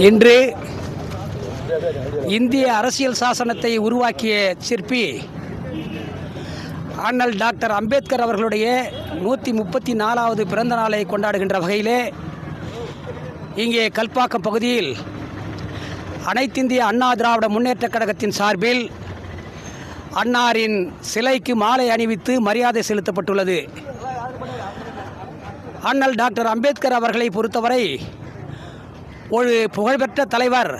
இன்று இந்திய அரசியல் சாசனத்தை உருவாக்கிய சிற்பி அண்ணல் டாக்டர் அம்பேத்கர் அவர்களுடைய 134வது பிறந்த நாளை கொண்டாடுகின்ற வகையிலே இங்கே கல்பாக்கம் பகுதியில் அனைத்திந்திய அண்ணா திராவிட முன்னேற்றக் கழகத்தின் சார்பில் அன்னாரின் சிலைக்கு மாலை அணிவித்து மரியாதை செலுத்தப்பட்டுள்ளது. அண்ணல் டாக்டர் அம்பேத்கர் அவர்களை பொறுத்தவரை ஒரு புகழ்பெற்ற தலைவர்,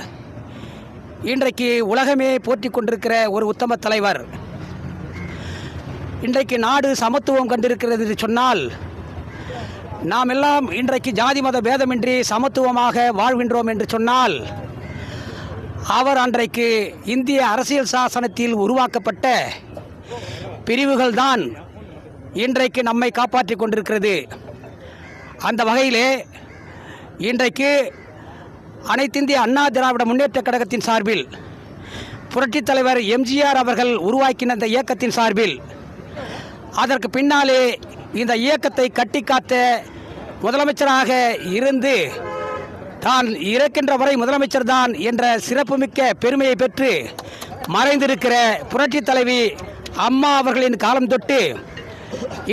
இன்றைக்கு உலகமே போற்றிக் கொண்டிருக்கிற ஒரு உத்தம தலைவர். இன்றைக்கு நாடு சமத்துவம் கண்டிருக்கிறது என்று சொன்னால், நாம் எல்லாம் இன்றைக்கு ஜாதி மத பேதமின்றி சமத்துவமாக வாழ்கின்றோம் என்று சொன்னால், அவர் அன்றைக்கு இந்திய அரசியல் சாசனத்தில் உருவாக்கப்பட்ட பிரிவுகள்தான் இன்றைக்கு நம்மை காப்பாற்றி கொண்டிருக்கிறது. அந்த வகையிலே இன்றைக்கு அனைத்திந்திய அண்ணா திராவிட முன்னேற்றக் கழகத்தின் சார்பில் புரட்சித் தலைவர் எம்ஜிஆர் அவர்கள் உருவாக்கின இந்த இயக்கத்தின் சார்பில், அதற்கு பின்னாலே இந்த இயக்கத்தை கட்டி காத்த முதலமைச்சராக இருந்து தான் இறக்கின்ற வரை முதலமைச்சர் தான் என்ற சிறப்புமிக்க பெருமையை பெற்று மறைந்திருக்கிற புரட்சித் தலைவி அம்மா அவர்களின் காலம் தொட்டு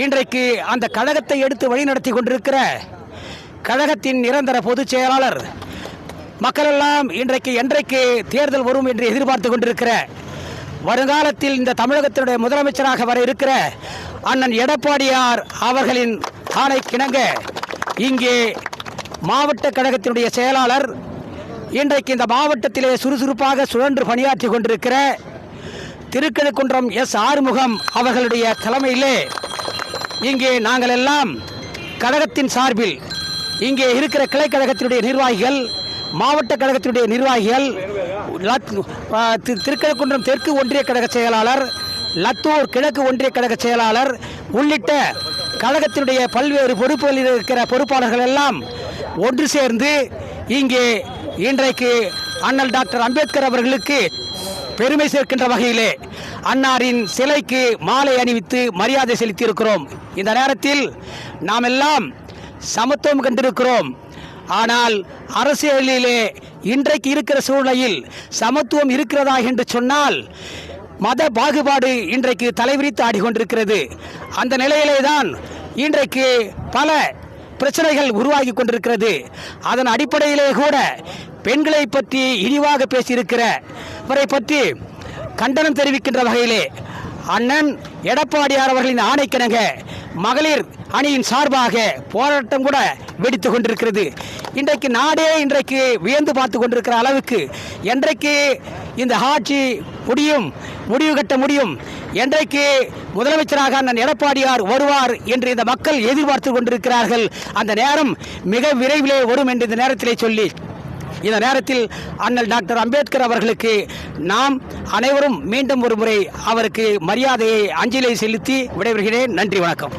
இன்றைக்கு அந்த கழகத்தை எடுத்து வழிநடத்தி கொண்டிருக்கிற கழகத்தின் நிரந்தர பொதுச் செயலாளர், மக்களெல்லாம் இன்றைக்கு என்றைக்கு தேர்தல் வரும் என்று எதிர்பார்த்து கொண்டிருக்கிற, வருங்காலத்தில் இந்த தமிழகத்தினுடைய முதலமைச்சராக வர இருக்கிற அண்ணன் எடப்பாடியார் அவர்களின் ஆணைக்கிணங்க இங்கே மாவட்ட கழகத்தினுடைய செயலாளர், இன்றைக்கு இந்த மாவட்டத்திலே சுறுசுறுப்பாக சுழன்று பணியாற்றி கொண்டிருக்கிற திருக்கழுக்குன்றம் எஸ் ஆறுமுகம் அவர்களுடைய தலைமையிலே இங்கே நாங்கள் எல்லாம் கழகத்தின் சார்பில் இங்கே இருக்கிற கிளை கழகத்தினுடைய நிர்வாகிகள், மாவட்ட கழகத்தினுடைய நிர்வாகிகள், திருக்கழுக்குன்றம் தெற்கு ஒன்றிய கழக செயலாளர், லத்தூர் கிழக்கு ஒன்றிய கழக செயலாளர் உள்ளிட்ட கழகத்தினுடைய பல்வேறு பொறுப்புகளில் இருக்கிற பொறுப்பாளர்கள் எல்லாம் ஒன்று சேர்ந்து இங்கே இன்றைக்கு அண்ணல் டாக்டர் அம்பேத்கர் அவர்களுக்கு பெருமை சேர்க்கின்ற வகையிலே அன்னாரின் சிலைக்கு மாலை அணிவித்து மரியாதை செலுத்தியிருக்கிறோம். இந்த நேரத்தில் நாம் எல்லாம் சமத்துவம் கண்டிருக்கிறோம். ஆனால் அரசியலிலே இன்றைக்கு இருக்கிற சூழ்நிலையில் சமத்துவம் இருக்கிறதா என்று சொன்னால், மத பாகுபாடு இன்றைக்கு தலைவிரித்து ஆடிக்கொண்டிருக்கிறது. அந்த நிலையிலே தான் இன்றைக்கு பல பிரச்சனைகள் உருவாகி கொண்டிருக்கிறது. அதன் அடிப்படையிலே கூட பெண்களை பற்றி இழிவாக பேசியிருக்கிறவரை பற்றி கண்டனம் தெரிவிக்கின்ற வகையிலே அண்ணன் எடப்பாடியார் அவர்களின் ஆணைக்கிணங்க மகளிர் அணியின் சார்பாக போராட்டம் கூட வெடித்து கொண்டிருக்கிறது. இன்றைக்கு நாடே இன்றைக்கு வியந்து பார்த்து கொண்டிருக்கிற அளவுக்கு என்றைக்கு இந்த ஆட்சி முடிவு கட்ட முடியும், என்றைக்கு முதலமைச்சராக அண்ணன் எடப்பாடியார் வருவார் என்று இந்த மக்கள் எதிர்பார்த்து கொண்டிருக்கிறார்கள். அந்த நேரம் மிக விரைவிலே வரும் என்று இந்த நேரத்திலே சொல்லி, இந்த நேரத்தில் அண்ணல் டாக்டர் அம்பேத்கர் அவர்களுக்கு நாம் அனைவரும் மீண்டும் ஒரு முறை அவருக்கு மரியாதையை அஞ்சலி செலுத்தி விடைபெறுகிறேன். நன்றி, வணக்கம்.